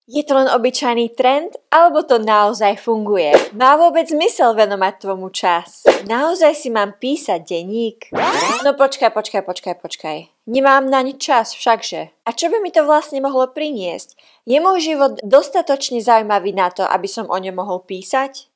Je to len obyčajný trend, alebo to naozaj funguje? Má vôbec zmysel venovať tomu čas? Naozaj si mám písať denník? No počkaj. Nemám na nič čas všakže. A čo by mi to vlastne mohlo priniesť? Je môj život dostatočne zaujímavý na to, aby som o ňom mohol písať?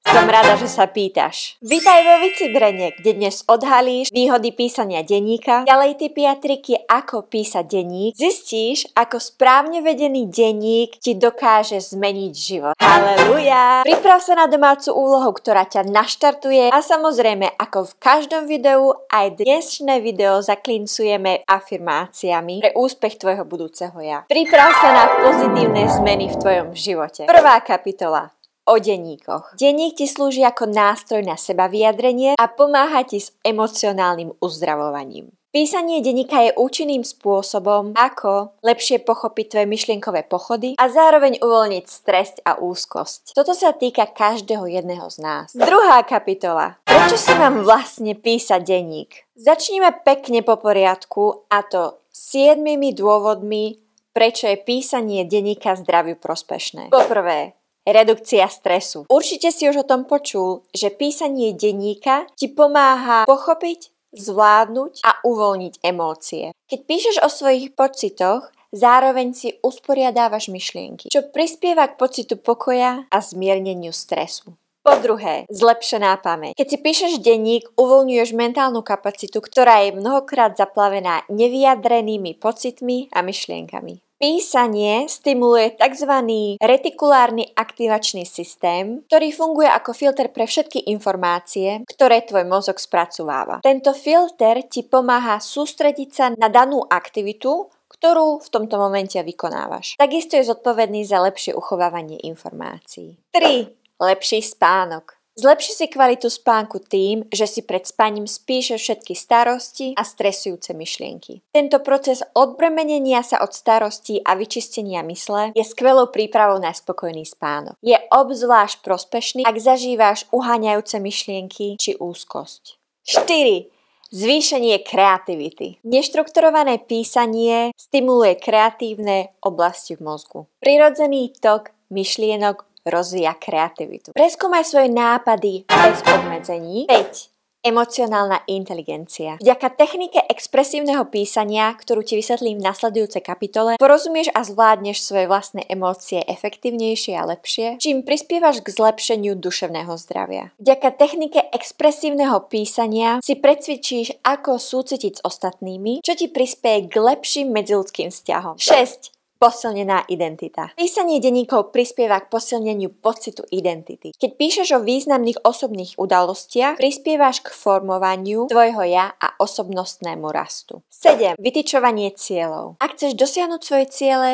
Som rada, že sa pýtaš. Vítaj vo Vycibrene, kde dnes odhalíš výhody písania denníka, ďalej tipy a triky, ako písať denník, zistíš, ako správne vedený denník ti dokáže zmeniť život. Haleluja! Priprav sa na domácu úlohu, ktorá ťa naštartuje a samozrejme, ako v každom videu, aj dnešné video zaklincujeme afirmáciami pre úspech tvojho budúceho ja. Priprav sa na pozitívne zmeny v tvojom živote. Prvá kapitola. O denníkoch. Denník ti slúži ako nástroj na sebavyjadrenie a pomáha ti s emocionálnym uzdravovaním. Písanie denníka je účinným spôsobom, ako lepšie pochopiť tvoje myšlienkové pochody a zároveň uvoľniť stres a úzkosť. Toto sa týka každého jedného z nás. Druhá kapitola. Prečo si mám vlastne písať denník? Začnime pekne po poriadku, a to 7 dôvodmi, prečo je písanie denníka zdraviu prospešné. Poprvé, redukcia stresu. Určite si už o tom počul, že písanie denníka ti pomáha pochopiť, zvládnuť a uvoľniť emócie. Keď píšeš o svojich pocitoch, zároveň si usporiadávaš myšlienky, čo prispieva k pocitu pokoja a zmierneniu stresu. Po druhé, zlepšená pamäť. Keď si píšeš denník, uvoľňuješ mentálnu kapacitu, ktorá je mnohokrát zaplavená nevyjadrenými pocitmi a myšlienkami. Písanie stimuluje tzv. Retikulárny aktivačný systém, ktorý funguje ako filter pre všetky informácie, ktoré tvoj mozog spracováva. Tento filter ti pomáha sústrediť sa na danú aktivitu, ktorú v tomto momente vykonávaš. Takisto je zodpovedný za lepšie uchovávanie informácií. 3. Lepší spánok. Zlepši si kvalitu spánku tým, že si pred spaním spíšeš všetky starosti a stresujúce myšlienky. Tento proces odbremenenia sa od starostí a vyčistenia mysle je skvelou prípravou na spokojný spánok. Je obzvlášť prospešný, ak zažíváš uháňajúce myšlienky či úzkosť. 4. Zvýšenie kreativity. Neštrukturované písanie stimuluje kreatívne oblasti v mozgu. Prirodzený tok myšlienok rozvíja kreativitu. Preskúmaj svoje nápady bez obmedzení. 5. Emocionálna inteligencia. Vďaka technike expresívneho písania, ktorú ti vysvetlím v nasledujúcej kapitole, porozumieš a zvládneš svoje vlastné emócie efektívnejšie a lepšie, čím prispievaš k zlepšeniu duševného zdravia. Vďaka technike expresívneho písania si precvičíš, ako súcitiť s ostatnými, čo ti prispieje k lepším medziľudským vzťahom. 6. Posilnená identita. Písanie denníkov prispieva k posilneniu pocitu identity. Keď píšeš o významných osobných udalostiach, prispievaš k formovaniu tvojho ja a osobnostnému rastu. 7. Vytyčovanie cieľov. Ak chceš dosiahnuť svoje ciele,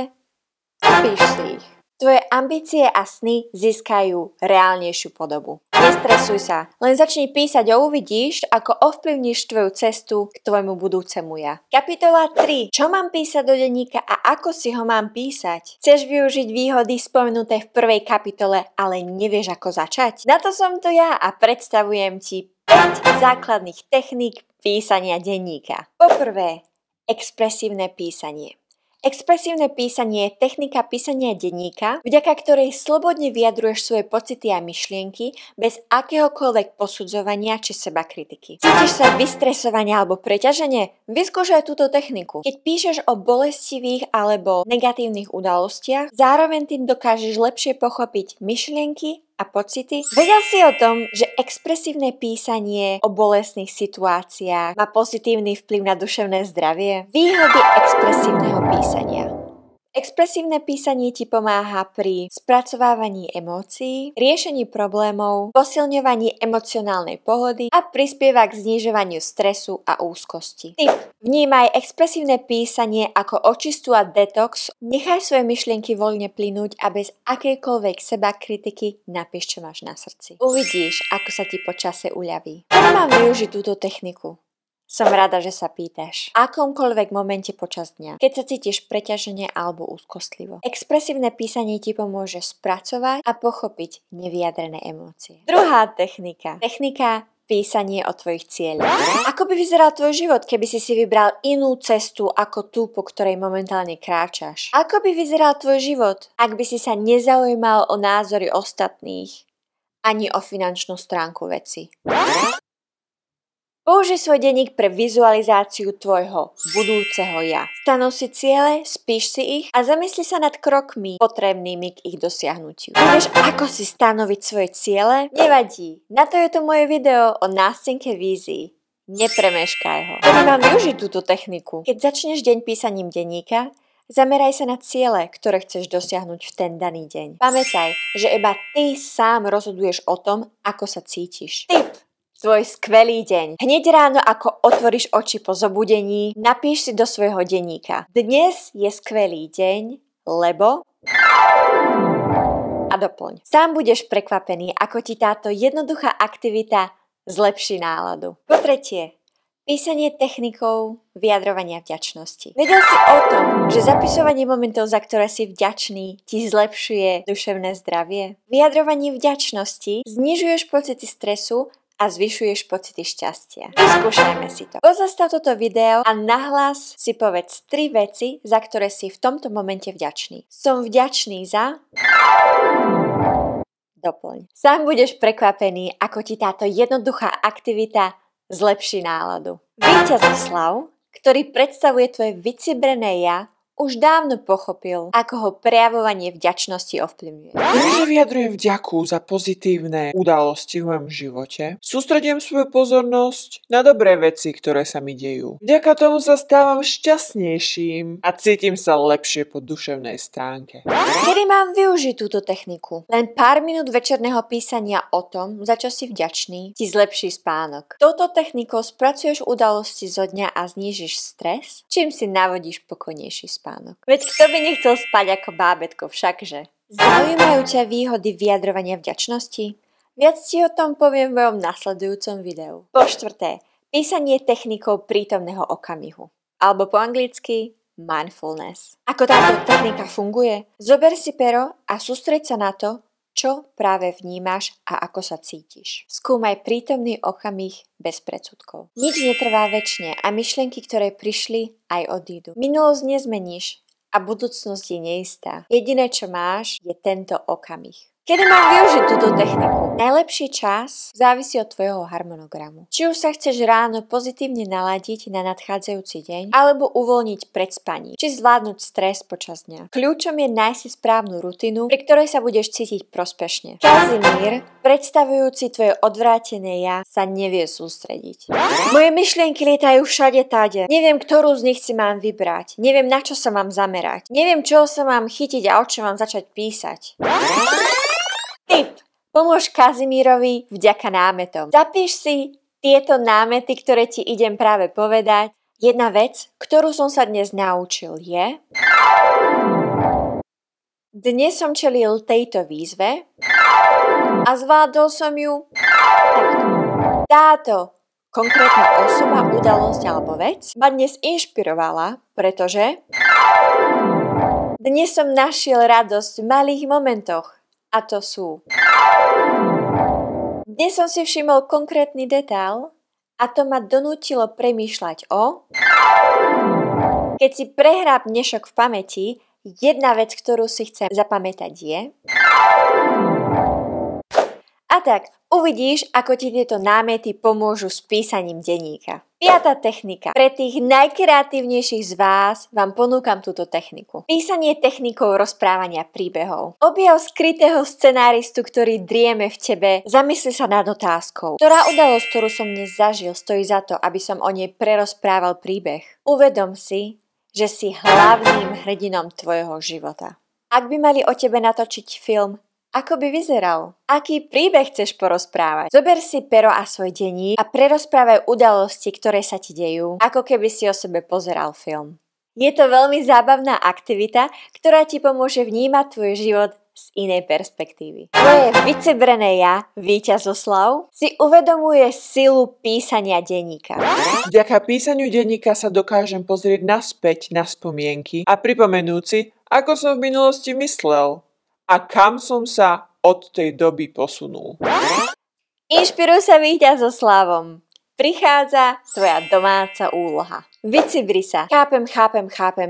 píš si ich. Tvoje ambície a sny získajú reálnejšiu podobu. Nestresuj sa, len začni písať a uvidíš, ako ovplyvníš tvoju cestu k tvojmu budúcemu ja. Kapitola 3. Čo mám písať do denníka a ako si ho mám písať? Chceš využiť výhody spomenuté v prvej kapitole, ale nevieš ako začať? Na to som tu ja a predstavujem ti 5 základných techník písania denníka. Poprvé, expresívne písanie. Expresívne písanie je technika písania denníka, vďaka ktorej slobodne vyjadruješ svoje pocity a myšlienky bez akéhokoľvek posudzovania či sebakritiky. Cítiš sa vystresovanie alebo preťaženie? Vyskúšaj túto techniku. Keď píšeš o bolestivých alebo negatívnych udalostiach, zároveň tým dokážeš lepšie pochopiť myšlienky a pocity. Vedel si o tom, že expresívne písanie o bolestných situáciách má pozitívny vplyv na duševné zdravie? Výhody expresívneho písania. Expresívne písanie ti pomáha pri spracovávaní emócií, riešení problémov, posilňovaní emocionálnej pohody a prispieva k znižovaniu stresu a úzkosti. Tip. Vnímaj expresívne písanie ako očistu a detox, nechaj svoje myšlienky voľne plynúť a bez akejkoľvek sebakritiky napíš, čo máš na srdci. Uvidíš, ako sa ti po čase uľaví. Ako mám využiť túto techniku? Som rada, že sa pýtaš. V akomkoľvek momente počas dňa, keď sa cítiš preťažene alebo úzkostlivo. Expresívne písanie ti pomôže spracovať a pochopiť nevyjadrené emócie. Druhá technika. Technika písanie o tvojich cieľoch. Ako by vyzeral tvoj život, keby si vybral inú cestu ako tú, po ktorej momentálne kráčaš? Ako by vyzeral tvoj život, ak by si sa nezaujímal o názory ostatných, ani o finančnú stránku veci? Použij svoj denník pre vizualizáciu tvojho budúceho ja. Stanov si ciele, spíš si ich a zamysli sa nad krokmi potrebnými k ich dosiahnutiu. Vieš, ako si stanoviť svoje ciele? Nevadí. Na to je to moje video o nástenke vízií. Nepremeškaj ho. Kedy mám využiť túto techniku? Keď začneš deň písaním denníka, zameraj sa na ciele, ktoré chceš dosiahnuť v ten daný deň. Pamätaj, že iba ty sám rozhoduješ o tom, ako sa cítiš. Tip. Tvoj skvelý deň. Hneď ráno, ako otvoríš oči po zobudení, napíš si do svojho denníka. Dnes je skvelý deň, lebo... A doplň. Sám budeš prekvapený, ako ti táto jednoduchá aktivita zlepší náladu. Po tretie, písanie technikou vyjadrovania vďačnosti. Vedel si o tom, že zapisovanie momentov, za ktoré si vďačný, ti zlepšuje duševné zdravie? Vyjadrovanie vďačnosti znižuješ pocity stresu a zvyšuješ pocity šťastia. Vyskúšajme si to. Pozastav toto video a nahlas si povedz 3 veci, za ktoré si v tomto momente vďačný. Som vďačný za... Doplň. Sám budeš prekvapený, ako ti táto jednoduchá aktivita zlepší náladu. Víťazoslav, ktorý predstavuje tvoje vycibrené ja, už dávno pochopil, ako ho prejavovanie vďačnosti ovplyvňuje. Keďže vyjadrujem vďaku za pozitívne udalosti v mojom živote, sústredím svoju pozornosť na dobré veci, ktoré sa mi dejú. Vďaka tomu sa stávam šťastnejším a cítim sa lepšie po duševnej stránke. Kedy mám využiť túto techniku? Len pár minút večerného písania o tom, za čo si vďačný, ti zlepší spánok. Touto technikou spracuješ udalosti zo dňa a znížiš stres, čím si navodíš pokojnejší spánok. Veď kto by nechcel spať ako bábätko, všakže? Zaujímajú ťa výhody vyjadrovania vďačnosti? Viac ti o tom poviem v mojom nasledujúcom videu. Po štvrté, písanie technikou prítomného okamihu. Alebo po anglicky mindfulness. Ako táto technika funguje? Zober si pero a sústreď sa na to, čo práve vnímaš a ako sa cítiš. Skúmaj prítomný okamih bez predsudkov. Nič netrvá večne a myšlienky, ktoré prišli, aj odídu. Minulosť nezmeníš a budúcnosť je neistá. Jediné, čo máš, je tento okamih. Kedy mám využiť túto techniku? Najlepší čas závisí od tvojho harmonogramu. Či už sa chceš ráno pozitívne naladiť na nadchádzajúci deň, alebo uvoľniť pred spaním, či zvládnuť stres počas dňa. Kľúčom je nájsť si správnu rutinu, pri ktorej sa budeš cítiť prospešne. Kazimír, predstavujúci tvoje odvrátené ja, sa nevie sústrediť. Moje myšlienky lietajú všade tade. Neviem, ktorú z nich si mám vybrať. Neviem, na čo sa mám zamerať. Neviem, čoho sa mám chytiť a o čom mám začať písať. Tip. Pomôž Kazimírovi vďaka námetom. Zapíš si tieto námety, ktoré ti idem práve povedať. Jedna vec, ktorú som sa dnes naučil je... Dnes som čelil tejto výzve a zvládol som ju takto. Táto konkrétna osoba, udalosť alebo vec ma dnes inšpirovala, pretože dnes som našiel radosť v malých momentoch. A to sú... Dnes som si všimol konkrétny detail a to ma donútilo premýšľať o... Keď si prehrám dnešok v pamäti, jedna vec, ktorú si chcem zapamätať je... A tak, uvidíš, ako ti tieto námety pomôžu s písaním denníka. 5. technika. Pre tých najkreatívnejších z vás vám ponúkam túto techniku. Písanie technikou rozprávania príbehov. Objav skrytého scenáristu, ktorý drieme v tebe, zamysli sa nad otázkou. Ktorá udalosť, ktorú som dnes zažil, stojí za to, aby som o nej prerozprával príbeh. Uvedom si, že si hlavným hrdinom tvojho života. Ak by mali o tebe natočiť film, ako by vyzeral? Aký príbeh chceš porozprávať? Zober si pero a svoj denník a prerozprávaj udalosti, ktoré sa ti dejú, ako keby si o sebe pozeral film. Je to veľmi zábavná aktivita, ktorá ti pomôže vnímať tvoj život z inej perspektívy. Tvoje vycebrené ja, Víťazoslav, si uvedomuje silu písania denníka. Vďaka písaniu denníka sa dokážem pozrieť naspäť na spomienky a pripomenúť si, ako som v minulosti myslel a kam som sa od tej doby posunul. Inšpiruj sa víťaz so slavom. Prichádza tvoja domáca úloha. Vycibri sa. Chápem.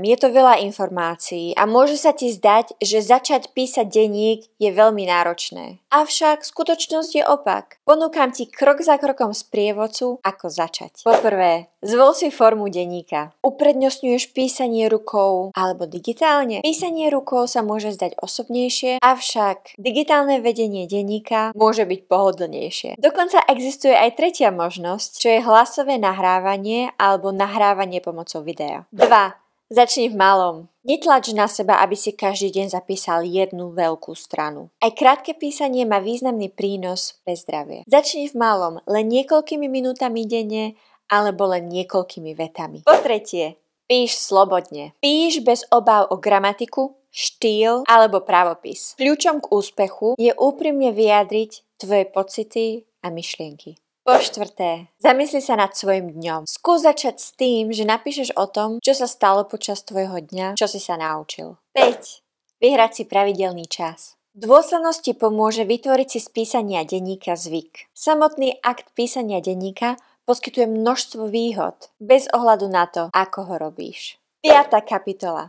Je to veľa informácií a môže sa ti zdať, že začať písať denník je veľmi náročné. Avšak skutočnosť je opak. Ponúkam ti krok za krokom sprievodcu, ako začať. Poprvé, zvol si formu denníka. Uprednostňuješ písanie rukou alebo digitálne? Písanie rukou sa môže zdať osobnejšie, avšak digitálne vedenie denníka môže byť pohodlnejšie. Dokonca existuje aj tretia možnosť, čo je hlasové nahrávanie alebo nahrávanie pomocou videa. 2. Začni v malom. Netlač na seba, aby si každý deň zapísal jednu veľkú stranu. Aj krátke písanie má významný prínos pre zdravie. Začni v malom, len niekoľkými minútami denne alebo len niekoľkými vetami. Po tretie, píš slobodne. Píš bez obáv o gramatiku, štýl alebo právopis. Kľúčom k úspechu je úprimne vyjadriť tvoje pocity a myšlienky. Po štvrté, zamysli sa nad svojim dňom. Skús začať s tým, že napíšeš o tom, čo sa stalo počas tvojho dňa, čo si sa naučil. 5. Vyhrať si pravidelný čas. Dôslednosti pomôže vytvoriť si z písania denníka zvyk. Samotný akt písania denníka poskytuje množstvo výhod, bez ohľadu na to, ako ho robíš. 5. kapitola.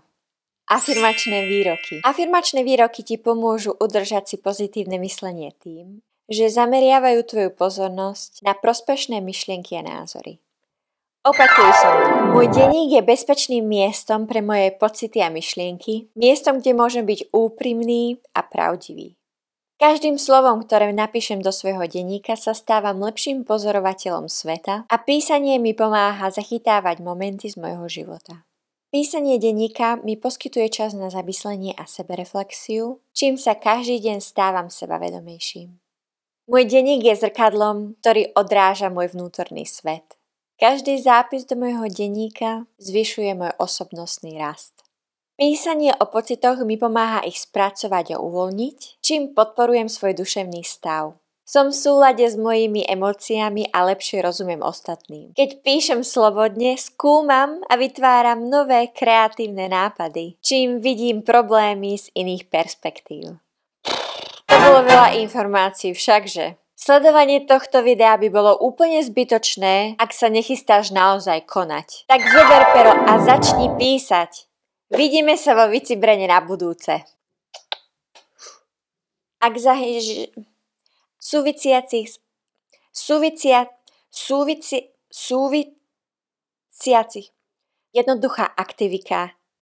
Afirmačné výroky. Afirmačné výroky ti pomôžu udržať si pozitívne myslenie tým, že zameriavajú tvoju pozornosť na prospešné myšlienky a názory. Opakuj som to. Môj denník je bezpečným miestom pre moje pocity a myšlienky, miestom, kde môžem byť úprimný a pravdivý. Každým slovom, ktoré napíšem do svojho denníka, sa stávam lepším pozorovateľom sveta a písanie mi pomáha zachytávať momenty z môjho života. Písanie denníka mi poskytuje čas na zamyslenie a sebereflexiu, čím sa každý deň stávam sebavedomejším. Môj denník je zrkadlom, ktorý odráža môj vnútorný svet. Každý zápis do môjho denníka zvyšuje môj osobnostný rast. Písanie o pocitoch mi pomáha ich spracovať a uvoľniť, čím podporujem svoj duševný stav. Som v súlade s mojimi emóciami a lepšie rozumiem ostatným. Keď píšem slobodne, skúmam a vytváram nové kreatívne nápady, čím vidím problémy z iných perspektív. To bolo veľa informácií, všakže. Sledovanie tohto videa by bolo úplne zbytočné, ak sa nechystáš naozaj konať. Tak zober pero a začni písať. Vidíme sa vo Vycibrene na budúce. Ak súvisiacich jednoduchá aktivita